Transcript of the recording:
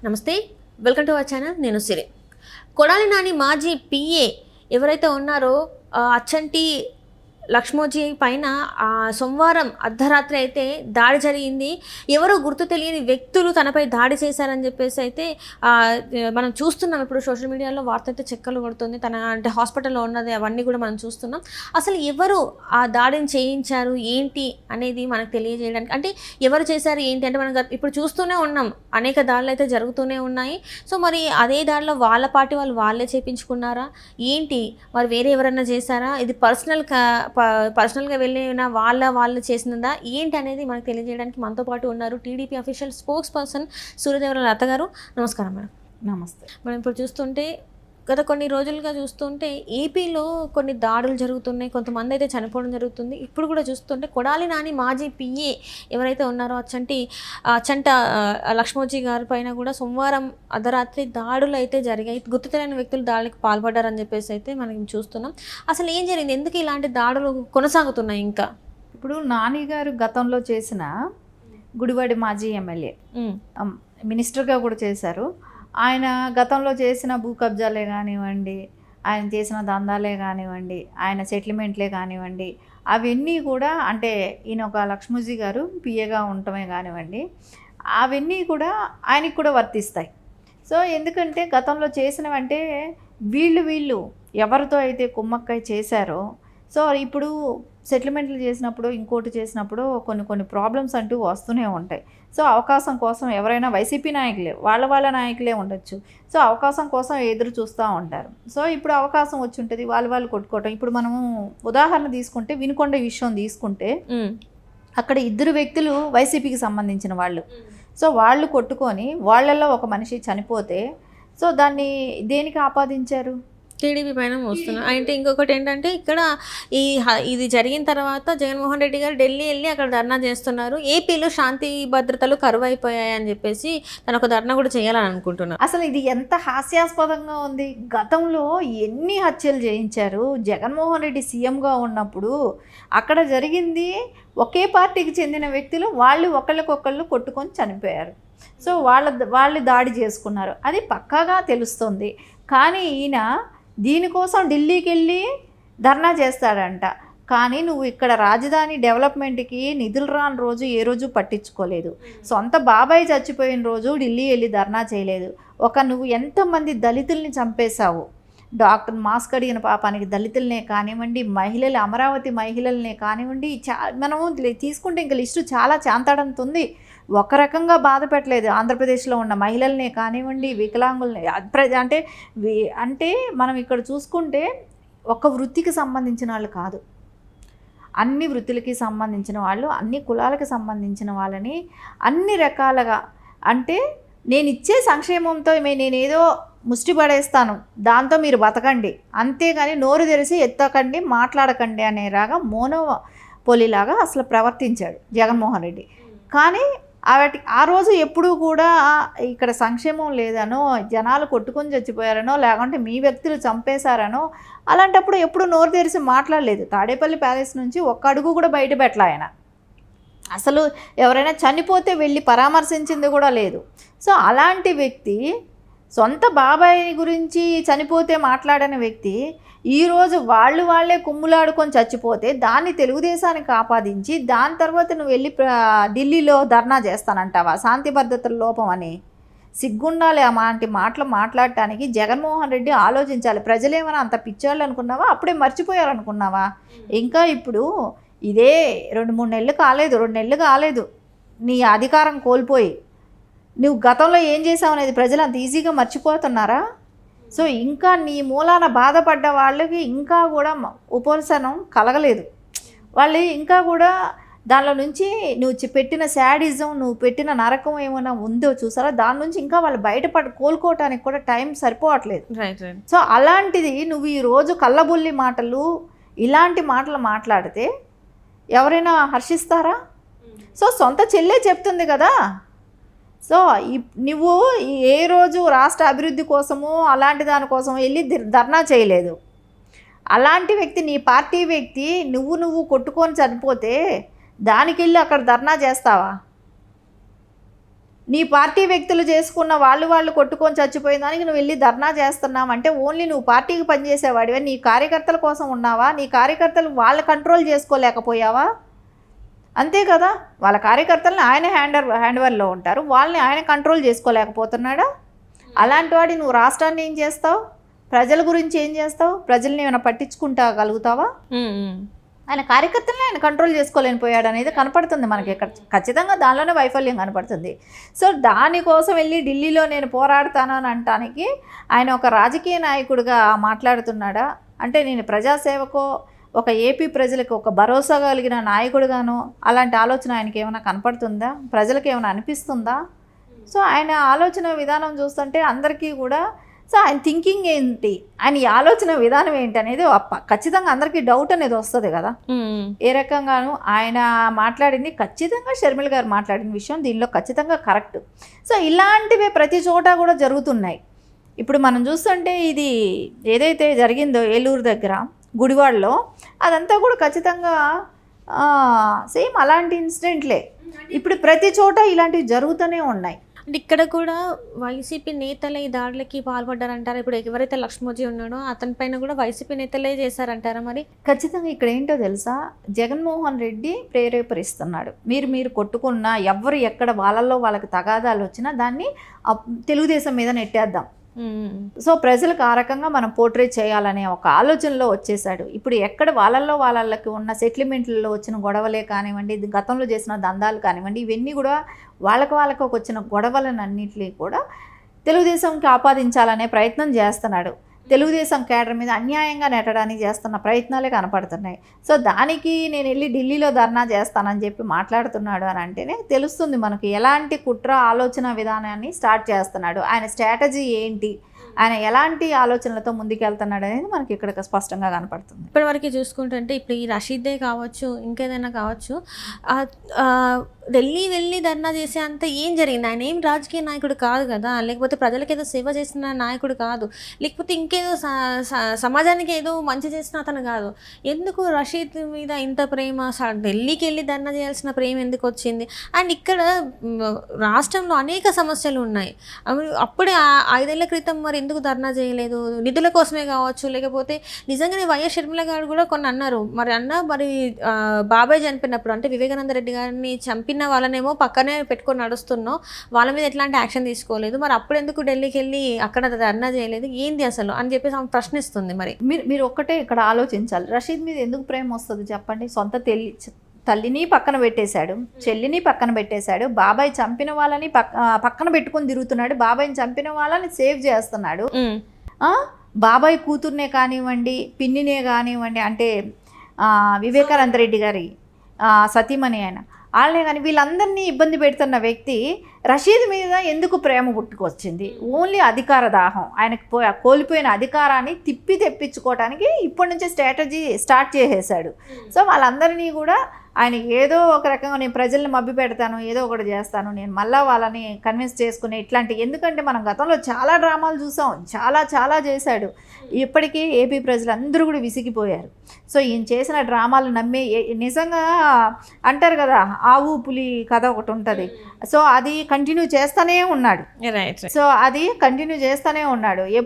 నమస్తే, welcome to our channel. నేను సిరి. కొడాలి నాని మాజీ పిఏ ఎవరైతే ఉన్నారో అచ్చంటి లక్ష్మోజీ పైన సోమవారం అర్ధరాత్రి అయితే దాడి జరిగింది. ఎవరో గుర్తు తెలియని వ్యక్తులు తనపై దాడి చేశారని చెప్పేసి అయితే మనం చూస్తున్నాం. ఇప్పుడు సోషల్ మీడియాలో వార్త అయితే చెక్కలు కొడుతుంది. తన అంటే హాస్పిటల్లో ఉన్నది అవన్నీ కూడా మనం చూస్తున్నాం. అసలు ఎవరు ఆ దాడిని చేయించారు ఏంటి అనేది మనకు తెలియజేయడానికి, అంటే ఎవరు చేశారు ఏంటి అంటే మనం ఇప్పుడు చూస్తూనే ఉన్నాం, అనేక దాడులు అయితే జరుగుతూనే ఉన్నాయి. సో మరి అదే దాడిలో వాళ్ళ పార్టీ వాళ్ళే చేయించుకున్నారా ఏంటి, మరి వేరే ఎవరైనా చేశారా, ఇది పర్సనల్గా వెళ్ళిన వాళ్ళు చేసినదా ఏంటి అనేది మనకు తెలియజేయడానికి మనతో పాటు ఉన్నారు TDP official spokesperson Suryadevara Latha గారు. నమస్కారం మేడం. నమస్తే. మనం ఇప్పుడు చూస్తుంటే గత కొన్ని రోజులుగా చూస్తుంటే ఏపీలో కొన్ని దాడులు జరుగుతున్నాయి, కొంతమంది అయితే చనిపోవడం జరుగుతుంది. ఇప్పుడు కూడా చూస్తుంటే కొడాలి నాని మాజీ పిఏ ఎవరైతే ఉన్నారో అచ్చంట లక్ష్మోజీ గారి పైన కూడా సోమవారం అర్ధరాత్రి దాడులు అయితే జరిగాయి. గుర్తు తెలియని వ్యక్తులు దాడులకు పాల్పడ్డారని చెప్పేసి అయితే మనం చూస్తున్నాం. అసలు ఏం జరిగింది, ఎందుకు ఇలాంటి దాడులు కొనసాగుతున్నాయి? ఇంకా ఇప్పుడు నాని గారు గతంలో చేసిన గుడివాడి మాజీ ఎమ్మెల్యే, మినిస్టర్గా కూడా చేశారు. ఆయన గతంలో చేసిన భూ కబ్జాలే కానివ్వండి, ఆయన చేసిన దందాలే కానివ్వండి, ఆయన సెటిల్మెంట్లే కానివ్వండి, అవన్నీ కూడా అంటే ఈయన ఒక లక్ష్మోజీ గారు పిఏగా ఉండటమే కానివ్వండి, అవన్నీ కూడా ఆయనకి కూడా వర్తిస్తాయి. సో ఎందుకంటే గతంలో చేసినవంటే వీళ్ళు ఎవరితో అయితే కుమ్మక్కై చేశారో, సో ఇప్పుడు సెటిల్మెంట్లు చేసినప్పుడు ఇంకోటి చేసినప్పుడు కొన్ని ప్రాబ్లమ్స్ అంటూ వస్తూనే ఉంటాయి. సో అవకాశం కోసం ఎవరైనా వైసీపీ నాయకులే వాళ్ళ నాయకులే ఉండొచ్చు. సో అవకాశం కోసం ఎదురు చూస్తూ ఉంటారు. సో ఇప్పుడు అవకాశం వచ్చి ఉంటుంది, వాళ్ళు కొట్టుకోవటం. ఇప్పుడు మనము ఉదాహరణ తీసుకుంటే వినుకొండ విషయం తీసుకుంటే అక్కడ ఇద్దరు వ్యక్తులు వైసీపీకి సంబంధించిన వాళ్ళు. సో వాళ్ళు కొట్టుకొని వాళ్ళల్లో ఒక మనిషి చనిపోతే సో దాన్ని దేనికి ఆపాదించారు? టీడీపీ పైన మోస్తున్నారు. అంటే ఇంకొకటి ఏంటంటే ఇక్కడ ఇది జరిగిన తర్వాత జగన్మోహన్ రెడ్డి గారు ఢిల్లీ వెళ్ళి అక్కడ ధర్నా చేస్తున్నారు. ఏపీలో శాంతి భద్రతలు కరువు అయిపోయాయని చెప్పేసి తను ఒక ధర్నా కూడా చేయాలని అనుకుంటున్నారు. అసలు ఇది ఎంత హాస్యాస్పదంగా ఉంది. గతంలో ఎన్ని హత్యలు చేయించారు. జగన్మోహన్ రెడ్డి సీఎంగా ఉన్నప్పుడు అక్కడ జరిగింది ఒకే పార్టీకి చెందిన వ్యక్తులు వాళ్ళు ఒకళ్ళకొకళ్ళు కొట్టుకొని చనిపోయారు. సో వాళ్ళు దాడి చేసుకున్నారు, అది పక్కాగా తెలుస్తుంది. కానీ ఈయన దీనికోసం ఢిల్లీకి వెళ్ళి ధర్నా చేస్తాడంట. కానీ నువ్వు ఇక్కడ రాజధాని డెవలప్మెంట్కి నిధులు రాని రోజు ఏ రోజు పట్టించుకోలేదు. సొంత బాబాయ్ చచ్చిపోయిన రోజు ఢిల్లీ వెళ్ళి ధర్నా చేయలేదు. నువ్వు ఎంతమంది దళితుల్ని చంపేశావు. డాక్టర్ మాస్క్ అడిగిన పాపానికి దళితులనే కానివ్వండి, మహిళలు అమరావతి మహిళలనే కానివ్వండి, మనము తీసుకుంటే ఇంకా లిస్టు చాలా చాంతాడంతుంది. ఒక రకంగా బాధ పెట్టలేదు. ఆంధ్రప్రదేశ్లో ఉన్న మహిళలనే కానివ్వండి, వికలాంగుల్ని అంటే మనం ఇక్కడ చూసుకుంటే ఒక వృత్తికి సంబంధించిన వాళ్ళు కాదు, అన్ని వృత్తులకి సంబంధించిన వాళ్ళు, అన్ని కులాలకు సంబంధించిన వాళ్ళని అన్ని రకాలుగా, అంటే నేను ఇచ్చే సంక్షేమంతో నేనేదో ముష్టి పడేస్తాను, దాంతో మీరు బతకండి, అంతేగాని నోరు తెరిచి ఎత్తకండి, మాట్లాడకండి అనేలాగా మోనోపోలిలాగా అసలు ప్రవర్తించాడు జగన్మోహన్ రెడ్డి. కానీ ఆ రోజు ఎప్పుడూ కూడా ఇక్కడ సంక్షేమం లేదనో, జనాలు కొట్టుకొని చచ్చిపోయారనో, లేకుంటే మీ వ్యక్తులు చంపేశారనో, అలాంటప్పుడు ఎప్పుడు నోరు తెరిచి మాట్లాడలేదు. తాడేపల్లి ప్యాలెస్ నుంచి ఒక్క అడుగు కూడా బయట పెట్టలే ఆయన. అసలు ఎవరైనా చనిపోతే వెళ్ళి పరామర్శించింది కూడా లేదు. సో అలాంటి వ్యక్తి, సొంత బాబాయ్ గురించి చనిపోతే మాట్లాడని వ్యక్తి, ఈరోజు వాళ్ళే కుమ్ములాడుకొని చచ్చిపోతే దాన్ని తెలుగుదేశానికి ఆపాదించి దాని తర్వాత నువ్వు వెళ్ళి ఢిల్లీలో ధర్నా చేస్తానంటావా శాంతి భద్రతల లోపం అని? సిగ్గుండాలి అలాంటి మాటలు మాట్లాడటానికి. జగన్మోహన్ రెడ్డి ఆలోచించాలి. ప్రజలేమైనా అంత పిచ్చాళ్ళు అనుకున్నావా? అప్పుడే మర్చిపోయారనుకున్నావా? ఇంకా ఇప్పుడు ఇదే 2 నెలలు కాలేదు నీ అధికారం కోల్పోయి. నువ్వు గతంలో ఏం చేసావు అనేది ప్రజలు అంత ఈజీగా మర్చిపోతున్నారా? సో ఇంకా నీ మూలాన బాధపడ్డ వాళ్ళకి ఇంకా కూడా ఉపశమనం కలగలేదు. వాళ్ళు ఇంకా కూడా దానిలో నుంచి నువ్వు పెట్టిన శాడిజం, నువ్వు పెట్టిన నరకం ఏమైనా ఉందో చూసారా, దాని నుంచి ఇంకా వాళ్ళు కోలుకోవటానికి కూడా టైం సరిపోవట్లేదు. సో అలాంటిది నువ్వు ఈరోజు కళ్ళబుల్లి మాటలు, ఇలాంటి మాటలు మాట్లాడితే ఎవరైనా హర్షిస్తారా? సో సొంత చెల్లె చెప్తుంది కదా. సో నువ్వు ఏ రోజు రాష్ట్ర అభివృద్ధి కోసము అలాంటి దానికోసం వెళ్ళి ధర్నా చేయలేదు. అలాంటి వ్యక్తి, నీ పార్టీ వ్యక్తి, నువ్వు కొట్టుకొని చనిపోతే దానికి వెళ్ళి అక్కడ ధర్నా చేస్తావా? నీ పార్టీ వ్యక్తులు చేసుకున్న వాళ్ళు కొట్టుకొని చచ్చిపోయిన దానికి నువ్వు వెళ్ళి ధర్నా చేస్తున్నావు అంటే ఓన్లీ నువ్వు పార్టీకి పనిచేసేవాడివే, నీ కార్యకర్తల కోసం ఉన్నావా? నీ కార్యకర్తలు వాళ్ళ కంట్రోల్ చేసుకోలేకపోయావా? అంతే కదా, వాళ్ళ కార్యకర్తలను ఆయన హ్యాండ్ఓవర్లో ఉంటారు, వాళ్ళని ఆయన కంట్రోల్ చేసుకోలేకపోతున్నాడా? అలాంటి వాడి నువ్వు రాష్ట్రాన్ని ఏం చేస్తావు? ప్రజల గురించి ఏం చేస్తావు? ప్రజల్ని ఏమైనా పట్టించుకుంటాగలుగుతావా? ఆయన కార్యకర్తలను ఆయన కంట్రోల్ చేసుకోలేకపోయాడు అనేది కనపడుతుంది మనకి ఇక్కడ. ఖచ్చితంగా దానిలోనే వైఫల్యం కనపడుతుంది. సో దానికోసం వెళ్ళి ఢిల్లీలో నేను పోరాడతాను అని అనటానికి ఆయన ఒక రాజకీయ నాయకుడిగా మాట్లాడుతున్నాడా? అంటే నేను ప్రజాసేవకో ఒక ఏపీ ప్రజలకు ఒక భరోసా కలిగిన నాయకుడిగాను అలాంటి ఆలోచన ఆయనకి ఏమైనా కనపడుతుందా? ప్రజలకు ఏమైనా అనిపిస్తుందా? సో ఆయన ఆలోచన విధానం చూస్తుంటే అందరికీ కూడా సో ఆయన థింకింగ్ ఏంటి, ఆయన ఆలోచన విధానం ఏంటి అనేది ఖచ్చితంగా అందరికీ డౌట్ అనేది వస్తుంది కదా. ఏ రకంగాను ఆయన మాట్లాడింది ఖచ్చితంగా షర్మిల గారు మాట్లాడిన విషయం దీనిలో ఖచ్చితంగా కరెక్ట్. సో ఇలాంటివే ప్రతి చోట కూడా జరుగుతున్నాయి. ఇప్పుడు మనం చూస్తుంటే ఇది ఏదైతే జరిగిందో ఏలూరు దగ్గర గుడివాడలో అదంతా కూడా ఖచ్చితంగా సేమ్ అలాంటి ఇన్సిడెంట్లే ఇప్పుడు ప్రతి చోట ఇలాంటివి జరుగుతూనే ఉన్నాయి. అంటే ఇక్కడ కూడా వైసీపీ నేతలే ఈ దాడులకి పాల్పడ్డారంటారా? ఇప్పుడు ఎవరైతే లక్ష్మోజీ ఉన్నాడో అతని పైన కూడా వైసీపీ నేతలే చేశారంటారా? మరి ఖచ్చితంగా ఇక్కడ ఏంటో తెలుసా, జగన్మోహన్ రెడ్డి ప్రేరేపరిస్తున్నాడు. మీరు కొట్టుకున్నా ఎవరు ఎక్కడ వాళ్ళల్లో వాళ్ళకి తగాదాలు వచ్చినా దాన్ని తెలుగుదేశం మీద నెట్టేద్దాం, సో ప్రజలకు ఆ రకంగా మనం పోర్ట్రేట్ చేయాలనే ఒక ఆలోచనలో వచ్చేసాడు. ఇప్పుడు ఎక్కడ వాళ్ళకి ఉన్న సెటిల్మెంట్లలో వచ్చిన గొడవలే కానివ్వండి, గతంలో చేసిన దందాలు కానివ్వండి, ఇవన్నీ కూడా వాళ్ళకు వచ్చిన గొడవలన్నింటినీ కూడా తెలుగుదేశంకి ఆపాదించాలనే ప్రయత్నం చేస్తున్నాడు. తెలుగుదేశం కేడర్ మీద అన్యాయంగా నెట్టడానికి చేస్తున్న ప్రయత్నాలే కనపడుతున్నాయి. సో దానికి నేను వెళ్ళి ఢిల్లీలో ధర్నా చేస్తానని చెప్పి మాట్లాడుతున్నాడు అని అంటేనే తెలుస్తుంది మనకి ఎలాంటి కుట్ర ఆలోచన విధానాన్ని స్టార్ట్ చేస్తున్నాడు, ఆయన స్ట్రాటజీ ఏంటి, ఆయన ఎలాంటి ఆలోచనలతో ముందుకెళ్తున్నాడు అనేది మనకి ఇక్కడ స్పష్టంగా కనపడుతుంది. ఇప్పటివరకు చూసుకుంటుంటే ఇప్పుడు ఈ రషీద్దే కావచ్చు ఇంకేదైనా కావచ్చు, ఢిల్లీ వెళ్ళి ధర్నా చేసే అంత ఏం జరిగింది? ఆయన ఏం రాజకీయ నాయకుడు కాదు కదా, లేకపోతే ప్రజలకు ఏదో సేవ చేసిన నాయకుడు కాదు, లేకపోతే ఇంకేదో సమాజానికి ఏదో మంచి చేసిన అతను కాదు. ఎందుకు రషీద్ మీద ఇంత ప్రేమ? ఢిల్లీకి వెళ్ళి ధర్నా చేయాల్సిన ప్రేమ ఎందుకు వచ్చింది? అండ్ ఇక్కడ రాష్ట్రంలో అనేక సమస్యలు ఉన్నాయి. అప్పుడే 5 ఏళ్ల క్రితం మరి ఎందుకు ధర్నా చేయలేదు? నిధుల కోసమే కావచ్చు, లేకపోతే నిజంగానే వైఎస్ షర్మిల గారు కూడా కొన్ని అన్నారు. మరి బాబాయ్ చనిపోయినప్పుడు అంటే వివేకానంద రెడ్డి గారిని చంపిన వాళ్ళనేమో పక్కనే పెట్టుకొని నడుస్తున్నావు, వాళ్ళ మీద ఎట్లాంటి యాక్షన్ తీసుకోలేదు, మరి అప్పుడు ఎందుకు ఢిల్లీకి వెళ్ళి అక్కడ ధర్నా చేయలేదు, ఏంది అసలు అని చెప్పేసి ఆమె ప్రశ్నిస్తుంది. మరి మీరు ఒక్కటే ఇక్కడ ఆలోచించాలి, రషీద్ మీద ఎందుకు ప్రేమ వస్తుంది చెప్పండి? సొంత తల్లిని పక్కన పెట్టేశాడు, చెల్లిని పక్కన పెట్టేశాడు, బాబాయ్ చంపిన వాళ్ళని పక్కన పెట్టుకొని తిరుగుతున్నాడు, బాబాయ్ని చంపిన వాళ్ళని సేవ్ చేస్తున్నాడు. బాబాయ్ కూతుర్నే కానివ్వండి, పిన్నినే కానివ్వండి, అంటే వివేకానంద రెడ్డి గారి సతీమణి ఆయన వాళ్ళనే కానీ వీళ్ళందరినీ ఇబ్బంది పెడుతున్న వ్యక్తి రషీద్ మీద ఎందుకు ప్రేమ పుట్టుకొచ్చింది? ఓన్లీ అధికార దాహం, ఆయనకు కోల్పోయిన అధికారాన్ని తెప్పించుకోవడానికి ఇప్పటి నుంచే స్ట్రాటజీ స్టార్ట్ చేసేసాడు. సో వాళ్ళందరినీ కూడా ఆయన ఏదో ఒక రకంగా నేను ప్రజల్ని మభ్య పెడతాను, ఏదో ఒకటి చేస్తాను, నేను మళ్ళీ వాళ్ళని కన్విన్స్ చేసుకునే ఇట్లాంటి, ఎందుకంటే మనం గతంలో చాలా డ్రామాలు చూసాం, చాలా చేశాడు. ఇప్పటికీ ఏపీ ప్రజలందరూ కూడా విసిగిపోయారు. సో ఈయన చేసిన డ్రామాలు నమ్మే నిజంగా అంటారు కదా ఆవు పులి కథ ఒకటి ఉంటుంది, సో అది కంటిన్యూ చేస్తూనే ఉన్నాడు. సో అది కంటిన్యూ చేస్తూనే ఉన్నాడు.